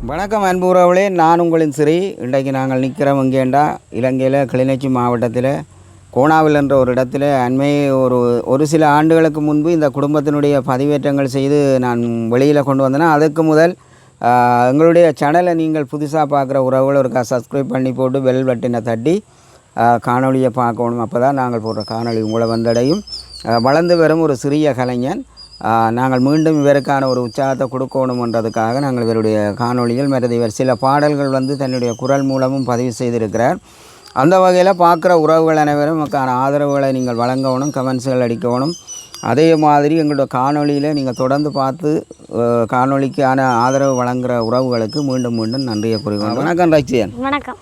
வணக்கம் அன்பு உறவுகளே, நான் உங்களின் சிறி. இன்றைக்கு நாங்கள் நிற்கிறோம் இங்கேண்டா இலங்கையில் கிளிநொச்சி மாவட்டத்தில் கோணாவில் என்ற ஒரு இடத்துல ஒரு சில ஆண்டுகளுக்கு முன்பு இந்த குடும்பத்தினுடைய பதிவேற்றங்கள் செய்து நான் வெளியில் கொண்டு வந்தேன்னா, அதுக்கு முதல் எங்களுடைய சேனலை நீங்கள் புதுசாக பார்க்குற உறவுகள் ஒரு சப்ஸ்கிரைப் பண்ணி போட்டு பெல் பட்டனை தட்டி காணொலியை பார்க்கணும். அப்போ தான் நாங்கள் போடுற காணொலி உங்களை வந்தடையும். வளர்ந்து வரும் ஒரு சிறிய கலைஞன். நாங்கள் மீண்டும் இவருக்கான ஒரு உற்சாகத்தை கொடுக்கணுன்றதுக்காக நாங்கள் இவருடைய காணொலிகள் மற்றது இவர் சில பாடல்கள் தன்னுடைய குரல் மூலமும் பதிவு செய்திருக்கிறார். அந்த வகையில் பார்க்குற உறவுகள் அனைவரும் நமக்கான ஆதரவுகளை நீங்கள் வழங்கணும், கமெண்ட்ஸுகள் அடிக்கணும். அதே மாதிரி எங்களுடைய காணொலியில் நீங்கள் தொடர்ந்து பார்த்து காணொலிக்கான ஆதரவு வழங்குகிற உறவுகளுக்கு மீண்டும் மீண்டும் நன்றியை கூறுகிறோம். வணக்கம் ரக்ஷியன். வணக்கம்.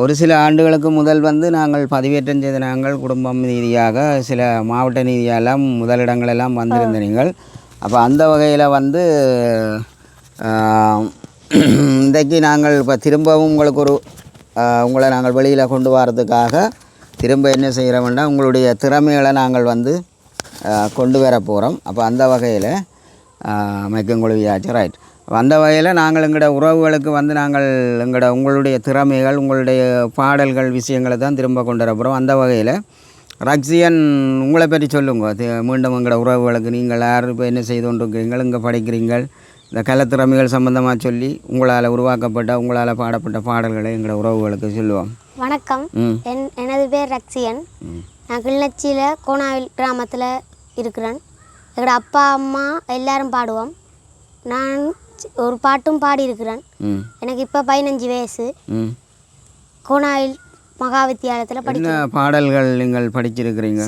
ஒரு சில ஆண்டுகளுக்கு முதல் நாங்கள் பதிவேற்றம் செய்த நாங்கள் குடும்பம் ரீதியாக சில மாவட்ட ரீதியெல்லாம் முதலிடங்களெல்லாம் வந்திருந்த நீங்கள். அப்போ அந்த வகையில் இன்றைக்கு நாங்கள் இப்போ திரும்பவும் உங்களுக்கு உங்களை நாங்கள் வெளியில் கொண்டு வரதுக்காக திரும்ப என்ன செய்கிறோம்னா உங்களுடைய திறமைகளை நாங்கள் கொண்டு வர போகிறோம். அப்போ அந்த வகையில் மைக்கங்குழுவியாச்சு ரைட். அந்த வகையில் நாங்கள் எங்களோட உறவுகளுக்கு நாங்கள் உங்களுடைய திறமைகள், உங்களுடைய பாடல்கள் விஷயங்களை தான் திரும்ப கொண்டு வர போகிறோம். அந்த வகையில் ரக்ஷியன், உங்களை பற்றி சொல்லுங்க. மீண்டும் எங்களோட உறவுகளுக்கு நீங்கள் யார் இப்போ என்ன செய்து கொண்டிருக்கிறீங்கள், இங்கே படிக்கிறீங்கள், இந்த கலைத்திறமைகள் சம்பந்தமாக சொல்லி உங்களால் உருவாக்கப்பட்ட உங்களால் பாடப்பட்ட பாடல்களை எங்களோட உறவுகளுக்கு சொல்லுவோம். வணக்கம். எனது பேர் ரக்ஷியன். நான் கிளிநொச்சியில் கோணாவில் கிராமத்தில் இருக்கிறேன். எங்களோட அப்பா அம்மா எல்லாரும் பாடுவோம். நான் ஒரு பாட்டும் பாடியிருக்கிறேன். எனக்கு இப்போ 15 வயசு. கோணாவில் மகா வித்தியாலயத்தில் படிக்கிற பாடல்கள் நீங்கள் படிச்சிருக்கிறீங்க.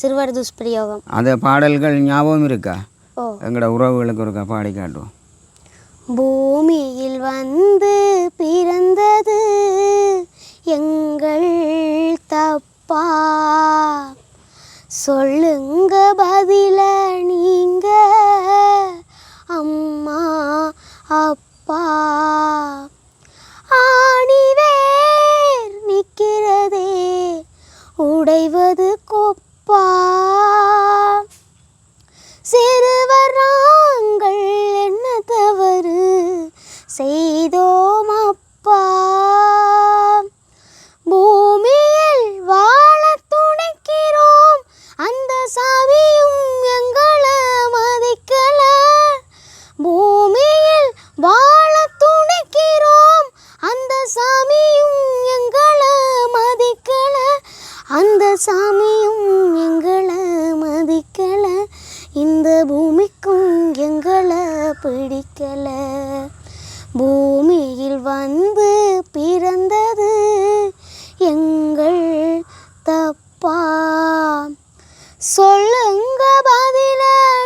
சிறுவர் துஷ்பிரயோகம். அந்த பாடல்கள் ஞாபகம் இருக்கா? எங்களோட உறவுகளுக்கு இருக்கா? பாடி காட்டுவோம். பூமியில் பிறந்தது எங்கள் தப்பா, சொல்லுங்க பதில நீங்க அம்மா அப்பா. ஆணிவேர் நிற்கிறதே உடைவது கொப்பா, சிறுவர் நாங்கள் என்ன தவறு செய்தோம் அப்பா. பூமியில் வாழ துணைக்கிறோம், அந்த சாவியும் எங்களை மதிக்கல. பூமியில் வாழ துணைக்கிறோம், அந்த சாமியும் எங்களை மதிக்கல. அந்த சாமியும் எங்களை மதிக்கல. இந்த பூமிக்கும் எங்களை பிடிக்கல. பூமியில் பிறந்தது எங்கள் தப்பா, சொல்லுங்க பதில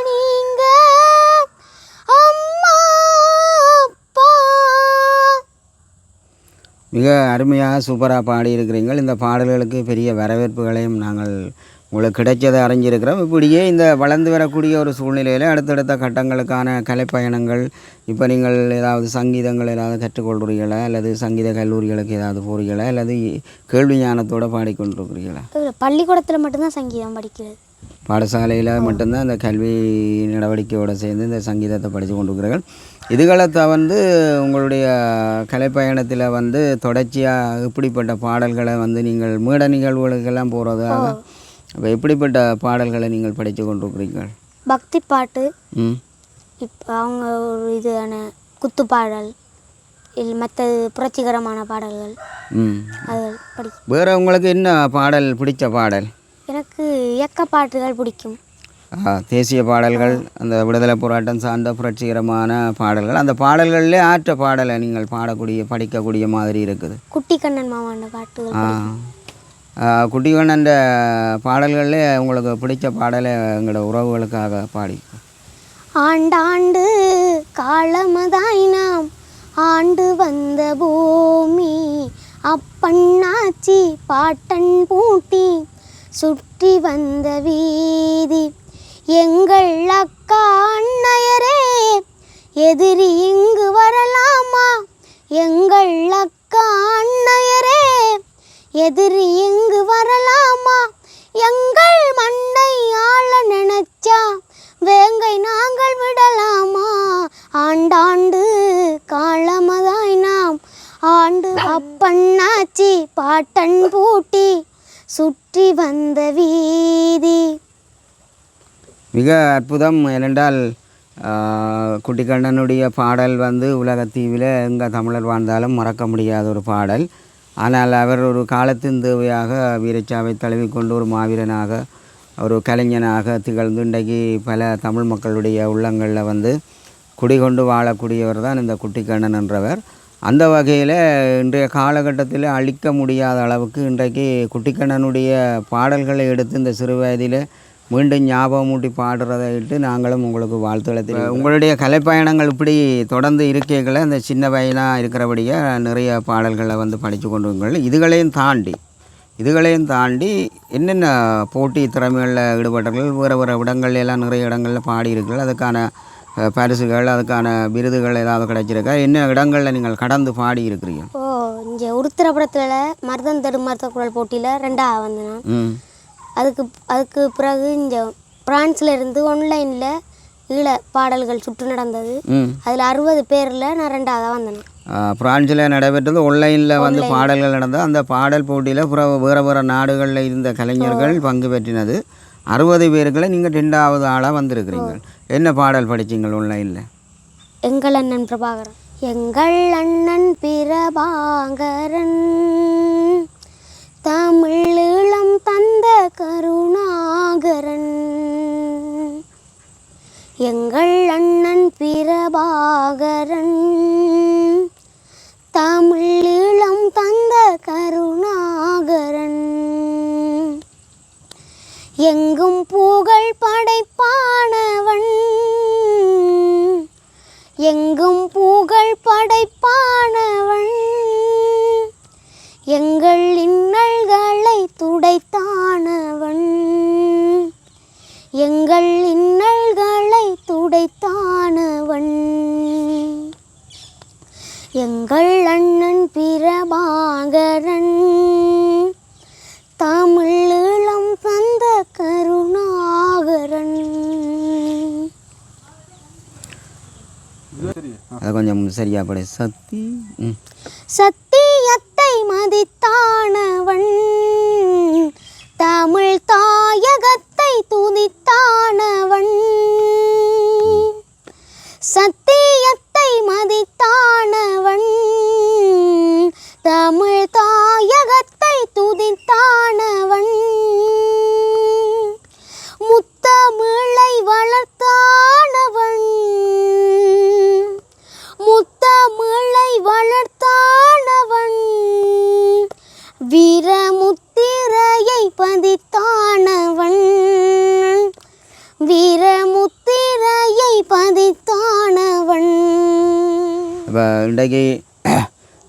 நீங்க அம்மா அப்பா. மிக அருமையாக சூப்பராக பாடியிருக்கிறீர்கள். இந்த பாடல்களுக்கு பெரிய வரவேற்புகளையும் நாங்கள் உங்களுக்கு கிடைச்சதை அறிஞ்சிருக்கிறோம். இப்படியே இந்த வளர்ந்து வரக்கூடிய ஒரு சூழ்நிலையில் அடுத்தடுத்த கட்டங்களுக்கான கலைப்பயணங்கள், இப்போ நீங்கள் ஏதாவது சங்கீதங்கள் ஏதாவது கற்றுக்கொள்கிறீர்களா, அல்லது சங்கீத கல்லூரிகளுக்கு ஏதாவது போகிறீர்களா, அல்லது கேள்வி ஞானத்தோடு பாடிக்கொண்டிருக்கிறீர்களா? பள்ளிக்கூடத்தில் மட்டும்தான் சங்கீதம் படிக்கிறது. பாடசாலையில் மட்டும்தான் இந்த கல்வி நடவடிக்கையோடு சேர்ந்து இந்த சங்கீதத்தை படித்து கொண்டிருக்கிறீர்கள். இதுகளை உங்களுடைய கலைப்பயணத்தில் தொடர்ச்சியாக இப்படிப்பட்ட பாடல்களை நீங்கள் மேட நிகழ்வுகளுக்கெல்லாம் போகிறதாக, அப்போ எப்படிப்பட்ட பாடல்களை நீங்கள் படித்து கொண்டிருக்கிறீர்கள்? பக்தி பாட்டு, இப்போ அவங்க ஒரு இதுயான குத்து பாடல், மற்றது புரட்சிகரமான பாடல்கள் அது படி. வேறு உங்களுக்கு என்ன பாடல் பிடிச்ச பாடல்? எனக்கு இயக்க பாட்டுகள் பிடிக்கும். தேசிய பாடல்கள், அந்த விடுதலை போராட்டம் சார்ந்த புரட்சிகரமான பாடல்கள், அந்த பாடல்கள்லேயே ஆற்ற பாடலை நீங்கள் படிக்கக்கூடிய மாதிரி இருக்குது. குட்டி கண்ணன் மாமாண்ட பாட்டுகள். குட்டிகண்ணன் பாடல்களே உங்களுக்கு பிடிச்ச பாடலை எங்களோட உறவுகளுக்காக பாடி. ஆண்டாண்டு காலமதாய் நாம் ஆண்டு வந்த பூமி, அப்பண்ணாச்சி பாட்டன் பூட்டி சுற்றி வந்த வீதி, எங்கள் அக்கா அண்ணையரே எதிரி இங்கு வரலாமா, எங்கள் அக்கா அண்ணையரே எதிரி இங்கு வரலாமா, எங்கள் மண்ணை ஆள நினைச்சா வேங்கை நாங்கள் விடலாமா, ஆண்டாண்டு காலமதாய் நாம் ஆண்டு அப்பண்ணாச்சி பாட்டன் பூட்டி சுற்றி வந்த வீதி. மிக அற்புதம். ஏனென்றால் குட்டிக்கண்ணனுடைய பாடல் வந்து உலகத்தீவில் எங்கே தமிழர் வாழ்ந்தாலும் மறக்க முடியாத ஒரு பாடல். ஆனால் அவர் ஒரு காலத்தின் தேவையாக வீரச்சாவை தழுவிக்கொண்டு ஒரு மாவீரனாக ஒரு கலைஞனாக திகழ்ந்து இன்றைக்கு பல தமிழ் மக்களுடைய உள்ளங்களில் வந்து குடிகொண்டு வாழக்கூடியவர் தான் இந்த குட்டிக்கண்ணன் என்றவர். அந்த வகையில் இன்றைய காலகட்டத்தில் அழிக்க முடியாத அளவுக்கு இன்றைக்கு குட்டிக்கண்ணனுடைய பாடல்களை எடுத்து இந்த சிறு வயதில் மீண்டும் ஞாபகமூட்டி பாடுறதை இட்டு நாங்களும் உங்களுக்கு வாழ்த்துக்களை தெரிவிக்கிறோம். உங்களுடைய கலைப்பயணங்கள் இப்படி தொடர்ந்து இருக்கைகளை அந்த சின்ன பையனாக இருக்கிறபடியே நிறைய பாடல்களை வந்து படித்து கொண்டுங்கள். இதுகளையும் தாண்டி என்னென்ன போட்டி திறமைகளில் ஈடுபட்டவர்கள் வேறு இடங்கள்ல எல்லாம் நிறைய இடங்களில் பாடியிருக்கீர்கள். அதுக்கான பரிசுகள் அதுக்கான விருதுகள் ஏதாவது கிடைச்சிருக்கா? என்ன இடங்களில் நீங்கள் கடந்து பாடி இருக்கிறீங்க? இங்கே உருத்திரபுரத்தில் மருதம் தரு மருத்துவ குரல் போட்டியில் 2ஆக வந்தேன். அதுக்கு பிறகு இங்கே பிரான்ஸில் இருந்து ஆன்லைனில் ஈழ பாடல்கள் சுற்று நடந்தது. அதில் 60 பேரில் நான் 2ஆக வந்தேன். பிரான்ஸில் நடைபெற்றது ஆன்லைனில் வந்து பாடல்கள் நடந்தது. அந்த பாடல் போட்டியில் வேறு நாடுகளில் இருந்த கலைஞர்கள் பங்கு பெற்றினது. 60 பேருக்குள்ள நீங்கள் 2ஆவது ஆளாக வந்திருக்கிறீங்க. என்ன பாடல் படிச்சிங்க ஆன்லைனில்? எங்கள் அண்ணன் பிரபாகரன். எங்கள் அண்ணன் பிரபாகரன் தமிழீழம் தந்த கருணாகரன். எங்கள் அண்ணன் பிரபாகரன் தமிழீழம் தந்த கருணாகரன். எங்கும் புகழ் படைப்பானவன் எங்கும் புகழ் படைப்பானவன். எங்கள் இன்னல்களை துடைத்தானவன் எங்கள் இன்னல்களை துடைத்தானவன். எங்கள் அண்ணன் பிரபாகரன் தமிழீழம் தந்த கருணாகரன். அது கொஞ்சம் சரியா படை. சத்தியத்தை மதித்தானவன் தமிழ் தாயகத்தை துதித்தானவன். சத்தியத்தை மதித்தானவன் தமிழ் தாயகத்தை துதித்தானவன். முத்தமிழை வளர்த்தானவன் முத்தமிழை வளர்த்தானவன். வீரமுத்திரையை பதித்தானவன் வீரமுத்திரையை பதித்தானவன். இப்போ இன்றைக்கு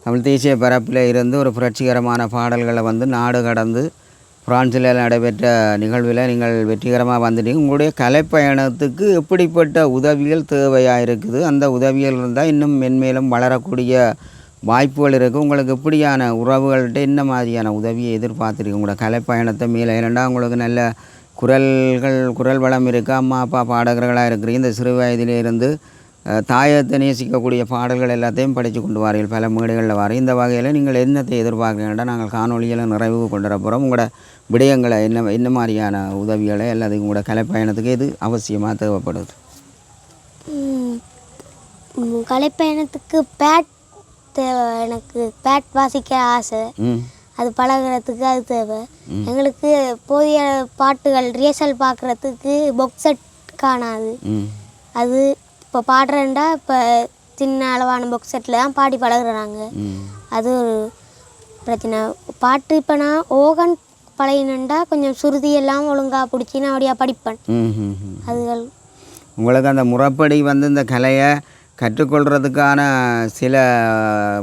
தமிழ் தேசிய பரப்பில் இருந்து ஒரு புரட்சிகரமான பாடல்களை வந்து நாடு கடந்து பிரான்சில் நடைபெற்ற நிகழ்வில் நீங்கள் வெற்றிகரமாக வந்துட்டீங்க. உங்களுடைய கலைப்பயணத்துக்கு எப்படிப்பட்ட உதவிகள் தேவையாக இருக்குது? அந்த உதவிகள் இருந்தால் இன்னும் மென்மேலும் வளரக்கூடிய வாய்ப்புகள் இருக்குது. உங்களுக்கு எப்படியான உறவுகள்கிட்ட என்ன மாதிரியான உதவியை எதிர்பார்த்துருக்கு உங்களோட கலைப்பயணத்தை மேலே? ஏனெண்டா உங்களுக்கு நல்ல குரல் வளம் இருக்குது, அம்மா அப்பா பாடகர்களாக இருக்கிறீங்க. இந்த சிறு வயதிலிருந்து தாயத்தை நேசிக்கக்கூடிய பாடல்கள் எல்லாத்தையும் படித்து கொண்டு வாரீர்கள், பல மேடைகளில் வாரீங்க. இந்த வகையில் நீங்கள் என்னத்தை எதிர்பார்க்குறீங்கன்னா நாங்கள் காணொலியில் நிறைவு கொண்டு வர போகிறோம். உங்களோட விடயங்களை என்ன மாதிரியான உதவிகளை அல்லது உங்களோட கலைப்பயணத்துக்கு எது அவசியமாக தேவைப்படுது? கலைப்பயணத்துக்கு பேட் தேவை. எனக்கு பேட் வாசிக்க ஆசை, அது பழகிறதுக்கு அது தேவை. எங்களுக்கு போதிய பாட்டுகள் ரிஹர்சல் பார்க்குறதுக்கு பாக்ஸ் செட் காணாது. அது இப்போ பாடுறேன்டா இப்போ சின்ன அளவான பாக்ஸ் செட்டில் தான் பாடி பழகுறாங்க. அது ஒரு பிரச்சனை. பாட்டு இப்போ நான் ஓகன் பழகினண்டா கொஞ்சம் சுருதியெல்லாம் ஒழுங்காக பிடிச்சி நான் அப்படியா படிப்பேன். அதுகள் உங்களுக்கு அந்த முறைப்படி வந்து இந்த கலையை கற்றுக்கொள்கிறதுக்கான சில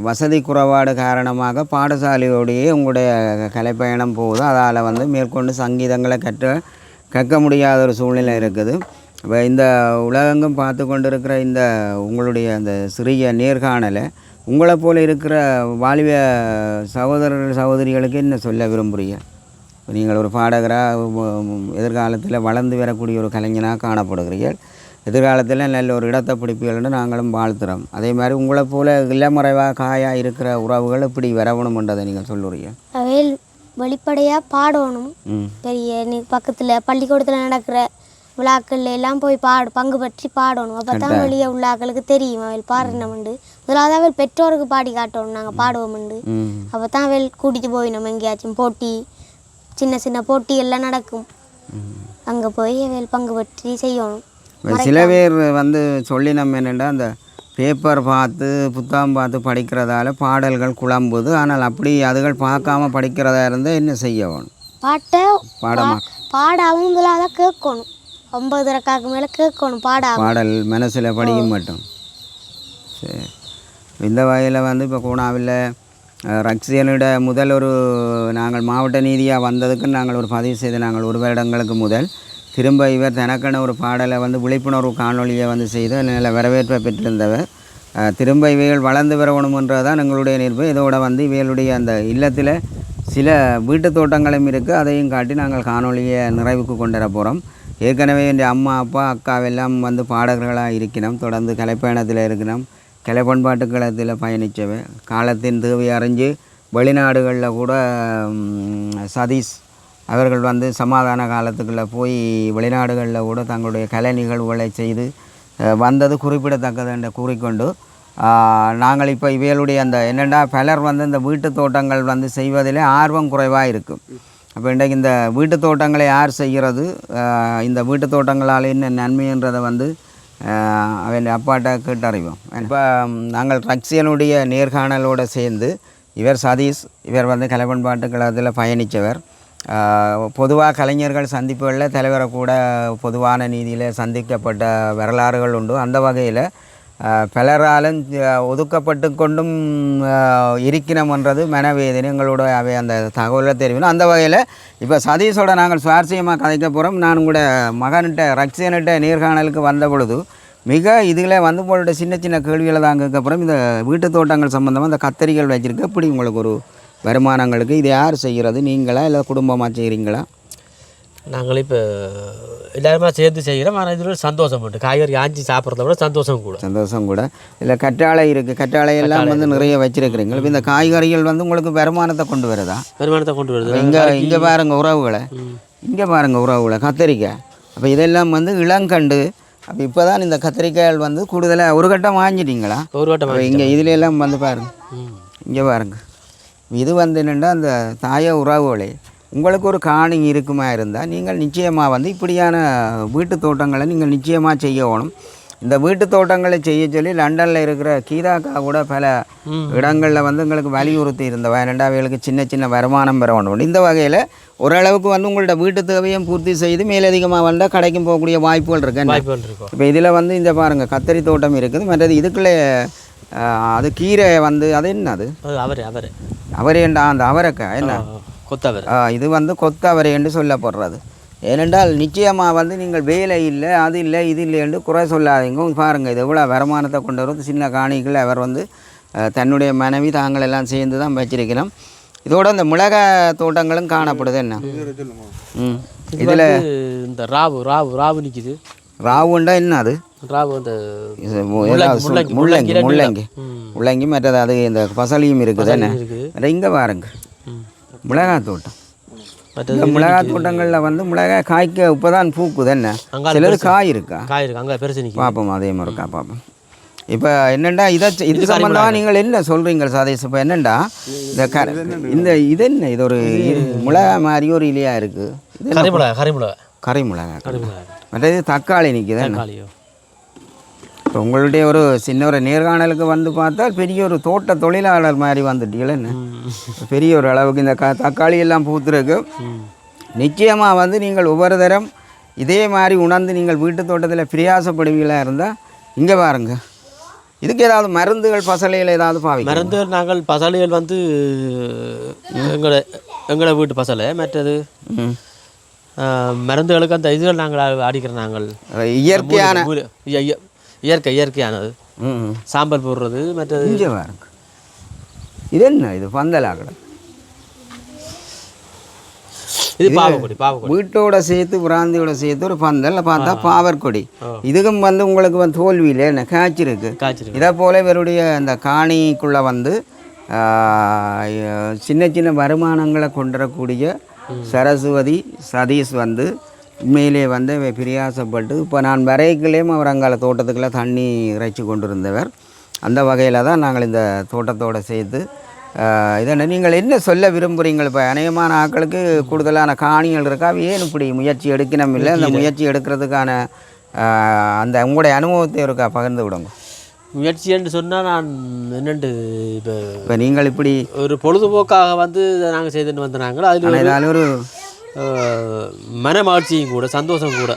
வசதி குறைபாடு காரணமாக பாடசாலையோடையே உங்களுடைய கலைப்பயணம் போகுது. அதால் வந்து மேற்கொண்டு சங்கீதங்களை கற்க முடியாத ஒரு சூழ்நிலை இருக்குது. இப்போ இந்த உலகெங்கும் பார்த்து கொண்டு இருக்கிற இந்த உங்களுடைய அந்த சிறிய நேர்காணலை உங்களை போல் இருக்கிற வாலிப சகோதரிகளுக்கு என்ன சொல்ல விரும்புகிறீங்க? நீங்கள் ஒரு பாடகராக எதிர்காலத்தில் வளர்ந்து வரக்கூடிய ஒரு கலைஞனாக காணப்படுகிறீர்கள். எதிர்காலத்தில் நல்ல ஒரு இடத்தை பிடிப்பீர்கள்னு நாங்களும் வாழ்த்துறோம். அதே மாதிரி உங்களை போல் இல்லமறைவாக காயாக இருக்கிற உறவுகள் இப்படி வரவணும்ன்றதை நீங்கள் சொல்லுறீங்க. அவையில் வெளிப்படையாக பாடணும். பெரிய பக்கத்தில் பள்ளிக்கூடத்தில் நடக்கிற விழாக்கள் எல்லாம் போய் பங்கு பற்றி பாடணும். அப்போ தான் வெளியே உள்ளாக்களுக்கு தெரியும் அவள் பாடுறோம்ண்டு. முதலாவது அவள் பெற்றோருக்கு பாடி காட்டணும் நாங்கள் பாடுவோம்ண்டு. அப்போ தான் அவள் கூட்டிகிட்டு போய் நம்ம எங்கேயாச்சும் போட்டி சின்ன சின்ன போட்டி எல்லாம் நடக்கும். அங்கே போய் அவள் பங்கு பற்றி செய்யணும். சில பேர் வந்து சொல்லி நம்ம என்னென்னா அந்த பேப்பர் பார்த்து புத்தகம் பார்த்து படிக்கிறதால பாடல்கள் குழம்புது. ஆனால் அப்படி அதுகள் பார்க்காம படிக்கிறதா இருந்தால் என்ன செய்யணும்? பாட்டை பாடாமல் முதலாக கேட்கணும். 9 ரக்காக்கு மேலே கேட்கணும். பாடல் மனசில் படிக்க மாட்டோம். சரி, இந்த வகையில் வந்து இப்போ கூனாவில் ரக்ஷியனிட முதல் ஒரு நாங்கள் மாவட்ட நீதியாக வந்ததுக்கு நாங்கள் ஒரு பதிவு செய்து நாங்கள் 1 வருடங்களுக்கு முதல் திரும்ப இவர் தனக்கான ஒரு பாடலை வந்து விழிப்புணர்வு காணொலியை வந்து செய்து நல்ல வரவேற்பை பெற்றிருந்தவர். திரும்ப இவைகள் வளர்ந்து வரணுமென்றது தான் எங்களுடைய நிர்பு. இதோட வந்து இவைகளுடைய அந்த இல்லத்தில் சில வீட்டு தோட்டங்களும் இருக்குது. அதையும் காட்டி நாங்கள் காணொலியை நிறைவுக்கு கொண்டு வர போகிறோம். ஏற்கனவே என் அம்மா அப்பா அக்காவெல்லாம் வந்து பாடகர்களாக இருக்கணும். தொடர்ந்து கலைப்பயணத்தில் இருக்கணும். கலை பண்பாட்டு களத்தில் பயணித்தவை. காலத்தின் தேவை அறிஞ்சு வெளிநாடுகளில் கூட சதீஷ் அவர்கள் வந்து சமாதான காலத்துக்குள்ளே போய் வெளிநாடுகளில் கூட தங்களுடைய கலை நிகழ்வுகளை செய்து வந்தது குறிப்பிடத்தக்கது என்று கூறிக்கொண்டு நாங்கள் இப்போ இவைகளுடைய அந்த என்னென்னா பலர் வந்து இந்த வீட்டு தோட்டங்கள் வந்து செய்வதிலே ஆர்வம் குறைவாக இருக்கும். அப்போ இன்றைக்கு இந்த வீட்டு தோட்டங்களை யார் செய்கிறது, இந்த வீட்டு தோட்டங்களால் என்ன நன்மைன்றதை வந்து அவன் அப்பாட்ட கேட்டறிவோம். இப்போ நாங்கள் ரக்ஷியனுடைய நேர்காணலோடு சேர்ந்து இவர் சதீஷ், இவர் வந்து கலை பண்பாட்டு கழகத்தில் பயணித்தவர். பொதுவாக கலைஞர்கள் சந்திப்புகளில் தலைவரை கூட பொதுவான நீதியில் சந்திக்கப்பட்ட வரலாறுகள் உண்டு. அந்த வகையில் பலராலும் ஒதுக்கப்பட்டு கொண்டும் இருக்கணும்ன்றது மனவேதனை எங்களோட அவை அந்த தகவலை தெரிவிக்கணும். அந்த வகையில் இப்போ சதீஷோட நாங்கள் சுவாரஸ்யமாக கதைக்க போகிறோம். நான் கூட மகன்கிட்ட ரக்ஷியன்கிட்ட நேர்காணலுக்கு வந்த பொழுது மிக இதில் வந்து உங்களோட சின்ன சின்ன கேள்விகளை தான் கேட்கப்புறம் இந்த வீட்டு தோட்டங்கள் சம்மந்தமாக இந்த கத்தரிகள் வச்சுருக்கு. எப்படி உங்களுக்கு ஒரு வருமானங்களுக்கு இது யார் செய்கிறது, நீங்களா இல்லை குடும்பமாக செய்கிறீங்களா? நாங்கள் இப்போ எல்லாருமே சேர்ந்து செய்கிறோம். ஆனால் இது ஒரு சந்தோஷம் உண்டு. காய்கறி ஆஞ்சி சாப்பிட்றத விட சந்தோஷம் கூட இல்லை கற்றாழை இருக்குது. கற்றாழை எல்லாம் வந்து நிறைய வச்சுருக்கிறீங்க. இப்போ இந்த காய்கறிகள் வந்து உங்களுக்கு வருமானத்தை கொண்டு வருது. இங்கே பாருங்கள் உறவுகளை கத்திரிக்காய். அப்போ இதெல்லாம் வந்து இளங்கண்டு. அப்போ இப்போ தான் இந்த கத்திரிக்காய்கள் வந்து கூடுதலாக ஒரு கட்டம் வாங்கிட்டீங்களா? ஒரு கட்டம். இங்கே இதில் எல்லாம் வந்து பாருங்கள், இங்கே பாருங்கள். இது வந்து என்னென்னா அந்த தாய உறவுகளே உங்களுக்கு ஒரு காணி இருக்குமா இருந்தால் நீங்கள் நிச்சயமாக வந்து இப்படியான வீட்டு தோட்டங்களை நீங்கள் நிச்சயமாக செய்யணும். இந்த வீட்டு தோட்டங்களை செய்ய சொல்லி லண்டனில் இருக்கிற கீதாக்கா கூட பல இடங்களில் வந்து எங்களுக்கு வலியுறுத்தி இருந்தவா. ரெண்டாவது சின்ன சின்ன வருமானம் பெற வேண்டும். இந்த வகையில் ஓரளவுக்கு வந்து உங்களோட வீட்டு தேவையும் பூர்த்தி செய்து மேலதிகமாக வந்தால் கடைக்கும் போகக்கூடிய வாய்ப்புகள் இருக்கு. இப்போ இதில் வந்து இந்த பாருங்கள் கத்தரி தோட்டம் இருக்குது. மற்றது இதுக்குள்ளே அது கீரை வந்து அது என்ன அது அவரேண்டா அந்த அவரைக்காய் என்ன கொத்தவரை. இது வந்து கொத்தவரை என்று சொல்லப்படுறது. ஏனென்றால் நிச்சயமாக வந்து நீங்கள் வேலை இல்லை அது இல்லை இது இல்லை என்று குறை சொல்லாதீங்க. பாருங்கள் இது எவ்வளோ வருமானத்தை கொண்டு வரும். சின்ன காணிகள் அவர் வந்து தன்னுடைய மனைவி தாங்கள் எல்லாம் சேர்ந்து தான் வச்சிருக்கிறோம். இதோட இந்த மிளகாய் தோட்டங்களும் காணப்படுது. என்ன இதில் இந்த ராவு நிற்கிது. ராவுண்டா என்ன அது? ராவு அந்த முள்ளங்கி மற்றது அது இந்த பசலியும் இருக்குது. என்ன இங்கே பாருங்க மிளகாய் தோட்டம். மிளகாய் தோட்டங்களில் வந்து மிளகாய் காய்க்க இப்போ தான் பூக்குது. என்ன சிலது காய் இருக்கா? பார்ப்போம் அதே மாதிரி இருக்கா பார்ப்போம். இப்போ என்னென்னா இது சம்பந்தமாக நீங்கள் என்ன சொல்கிறீங்க சதீஷ்? இப்போ என்னென்னா இந்த இது என்ன இது ஒரு மிளகாய் மாதிரி ஒரு இலையாக இருக்குது. கறிமிளகாய். மற்றது தக்காளி நிற்குது. இப்போ உங்களுடைய ஒரு சின்ன ஒரு நேர்காணலுக்கு வந்து பார்த்தால் பெரிய ஒரு தோட்ட தொழிலாளர் மாதிரி வந்துட்டீங்களே. என்ன பெரிய ஒரு அளவுக்கு இந்த தக்காளி எல்லாம் பூத்துருக்கு. நிச்சயமாக வந்து நீங்கள் ஒவ்வொரு தரம் இதே மாதிரி உணர்ந்து நீங்கள் வீட்டு தோட்டத்தில் பிரயாசப்படுவீங்களாக இருந்தால் இங்கே பாருங்க. இதுக்கு ஏதாவது மருந்துகள் பசலைகள் ஏதாவது மருந்துகள் நாங்கள் பசலைகள் வந்து எங்களை வீட்டு பசலை. மற்றது மருந்துகளுக்கு அந்த இதுகள் நாங்கள் அடிக்கிறோம். நாங்கள் இயற்கையானது சாம்பல் போடுறது. மற்றது இங்கே பாருங்க. இது என்ன இது பந்தலாகட இது பாவக்கொடி பாவக்கொடி வீட்டோட சேர்த்து பிராந்தியோட சேர்த்து ஒரு பந்தல் பார்த்தா பாவற்கொடி இதுக்கும் வந்து உங்களுக்கு வந்து தோல்வியில் என்ன காய்ச்சிருக்கு இதே போல் இவருடைய அந்த காணிக்குள்ளே வந்து சின்ன சின்ன வருமானங்களை கொண்டுறக்கூடிய சரஸ்வதி சதீஷ் வந்து உண்மையிலே வந்து பிரியாசப்பட்டு இப்போ நான் வரைக்குள்ளேயும் அவர் அங்கால தோட்டத்துக்குள்ளே தண்ணி இறைச்சி கொண்டிருந்தவர் அந்த வகையில் தான் நாங்கள் இந்த தோட்டத்தோடு சேர்த்து இதனை நீங்கள் என்ன சொல்ல விரும்புகிறீங்கள் இப்போ அநேகமான ஆட்களுக்கு கூடுதலான காணிகள் இருக்கா ஏன் இப்படி முயற்சி எடுக்கணும் இல்லை அந்த முயற்சி எடுக்கிறதுக்கான அந்த உங்களுடைய அனுபவத்தை இருக்கா பகிர்ந்து விடுங்க முயற்சி என்று சொன்னால் நான் என்னென்று இப்போ நீங்கள் இப்படி ஒரு பொழுதுபோக்காக வந்து நாங்கள் செய்துட்டு வந்தாங்களோ அதில் ஒரு மன மகிழ்ச்சியும் கூட சந்தோஷம் கூட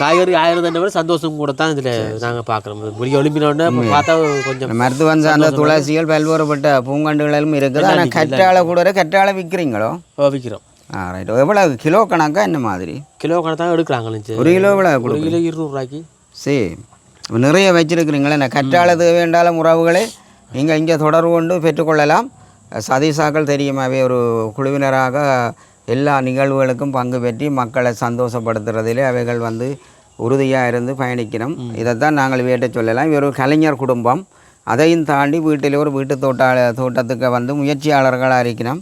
காய்கறி ஆயிரத்தை விட சந்தோஷம் கூட தான் இதில் நாங்கள் பார்க்குறோம் முடிய ஒலிம்பினோடனே பார்த்தா கொஞ்சம் மருத்துவம் சார்ந்த துளசிகள் பல்வேறுபட்ட பூங்கண்டுகளும் இருக்குது ஆனால் கற்றாழை கூட கற்றாழை விற்கிறீங்களோ விற்கிறோம் ரைட் எவ்வளோ கிலோ கணக்கா என்ன மாதிரி கிலோ கணக்கு தான் எடுக்கிறாங்க ஒரு கிலோ எவ்வளோ ஒரு கிலோ 200 ரூபாய்க்கு சரி நிறைய வச்சிருக்கிறீங்களே என்ன கற்றாழை தேவையாண்டாலும் உறவுகளே நீங்கள் இங்கே தொடர்பு கொண்டு பெற்றுக்கொள்ளலாம் சதீசாக்கள் தெரியுமாவே ஒரு குழுவினராக எல்லா நிகழ்வுகளுக்கும் பங்கு பெற்றி மக்களை சந்தோஷப்படுத்துறதிலே அவைகள் வந்து உறுதியாக இருந்து பயணிக்கணும் இதைத்தான் நாங்கள் வேட்ட சொல்லலாம் இவர் ஒரு கலைஞர் குடும்பம் அதையும் தாண்டி வீட்டில் ஒரு வீட்டு தோட்டத்துக்கு வந்து முயற்சியாளர்களாக இருக்கணும்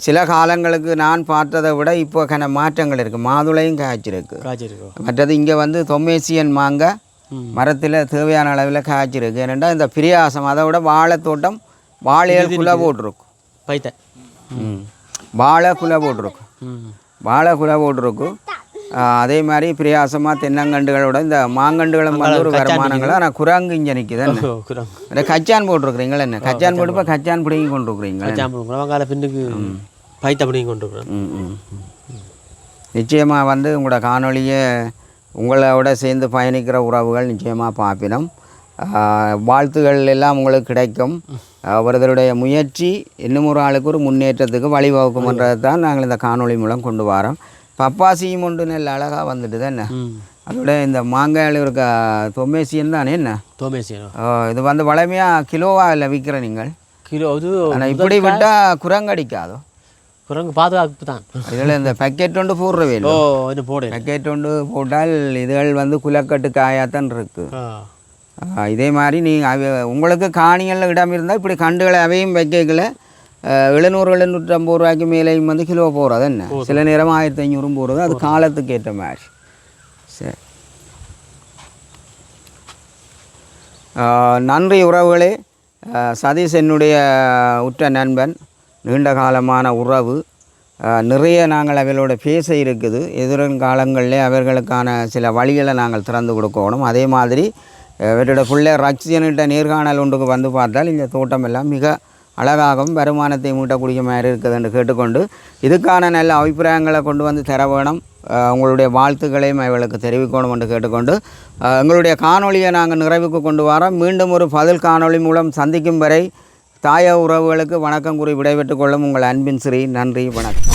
சில காலங்களுக்கு நான் பார்த்ததை விட இப்போ மாற்றங்கள் இருக்குது மாதுளையும் காய்ச்சிருக்கு மற்றது இங்கே வந்து தொம்மேசியன் மாங்காய் மரத்தில் தேவையான அளவில் காய்ச்சிருக்கு ஏனெண்டா இந்த பிரியாசம் அதை விட வாழைத்தோட்டம் வாழைகள் குலை போட்டிருக்கும் பைத்த வாழை குலை போட்டிருக்கும் வாழை குலை போட்டிருக்கும் அதே மாதிரி பிரியாசமாக தென்னங்கண்டுகளோட இந்த மாங்கண்டுகளும் வந்து ஒரு வருமானங்களா நான் குரங்கு இங்கே நிற்குது கச்சான் போட்டிருக்கிறீங்களா என்ன கச்சான் போட்டு இப்போ கச்சான் பிடிங்கி கொண்டிருக்கிறீங்களா பின்னுக்கு பைத்த பிடிங்கி கொண்டிருக்கிறேன் நிச்சயமாக வந்து உங்களோட காணொலியை உங்களோட சேர்ந்து பயணிக்கிற உறவுகள் நிச்சயமாக பார்ப்பினோம் வாழ்த்துகள் எல்லாம் உங்களுக்கு கிடைக்கும் அவர்களுடைய முயற்சி இன்னும் ஒரு ஆளுக்கு ஒரு முன்னேற்றத்துக்கு வழிவகுக்கும்ன்றது தான் நாங்கள் இந்த காணொளி மூலம் கொண்டு வரோம் பப்பாசியும் ஒன்று நல்ல அழகாக வந்துட்டு தான் என்ன அதோட இந்த மாங்காயில் இருக்க தொம்மேசியன் தானே என்ன தொம்மேசியன் இது வந்து வளமையாக கிலோவாக இல்லை விற்கிற நீங்கள் கிலோ இது ஆனால் இப்படி விட்டால் குரங்கடிக்காதோ குரங்கு பாதுகாப்பு தான் இதில் இந்த பேக்கெட் ஒன்று போடுறவே இல்லை பேக்கெட் ஒன்று போட்டால் இதுகள் வந்து குலக்கட்டு காயாத்தான் இருக்குது இதே மாதிரி நீங்கள் உங்களுக்கு காணிகளில் இடம் இருந்தால் இப்படி கண்டுகளை அவையும் வைக்கல 700-750 ரூபாய்க்கு மேலேயும் வந்து கிலோ போகிறது என்ன சில நேரம் 1500 போகிறது அது காலத்துக்கு ஏற்ற மாதிரி சரி நன்றி உறவுகளே சதீஷ் என்னுடைய உற்ற நண்பன் நீண்ட காலமான உறவு நிறைய நாங்கள் அவர்களோட பேச இருக்குது எதிர்காலங்களில் அவர்களுக்கான சில வழிகளை நாங்கள் திறந்து கொடுக்கணும் அதே மாதிரி இவரோட பிள்ளை ரக்ஷியன்கிட்ட நேர்காணல் ஒன்றுக்கு வந்து பார்த்தால் இந்த தோட்டம் எல்லாம் மிக அழகாகவும் வருமானத்தை மூட்டக்கூடிய மாதிரி இருக்குது என்று கேட்டுக்கொண்டு இதுக்கான நல்ல அபிப்பிராயங்களை கொண்டு வந்து தர வேணும் உங்களுடைய வாழ்த்துக்களையும் அவர்களுக்கு தெரிவிக்கணும் என்று கேட்டுக்கொண்டு எங்களுடைய காணொலியை நாங்கள் நிறைவுக்கு கொண்டு வரோம் மீண்டும் ஒரு பதில் காணொளி மூலம் சந்திக்கும் வரை தாய உறவுகளுக்கு வணக்கம் கூறி விடைபெற்றுக் கொள்ளும் உங்கள் அன்பின் ஸ்ரீ நன்றி வணக்கம்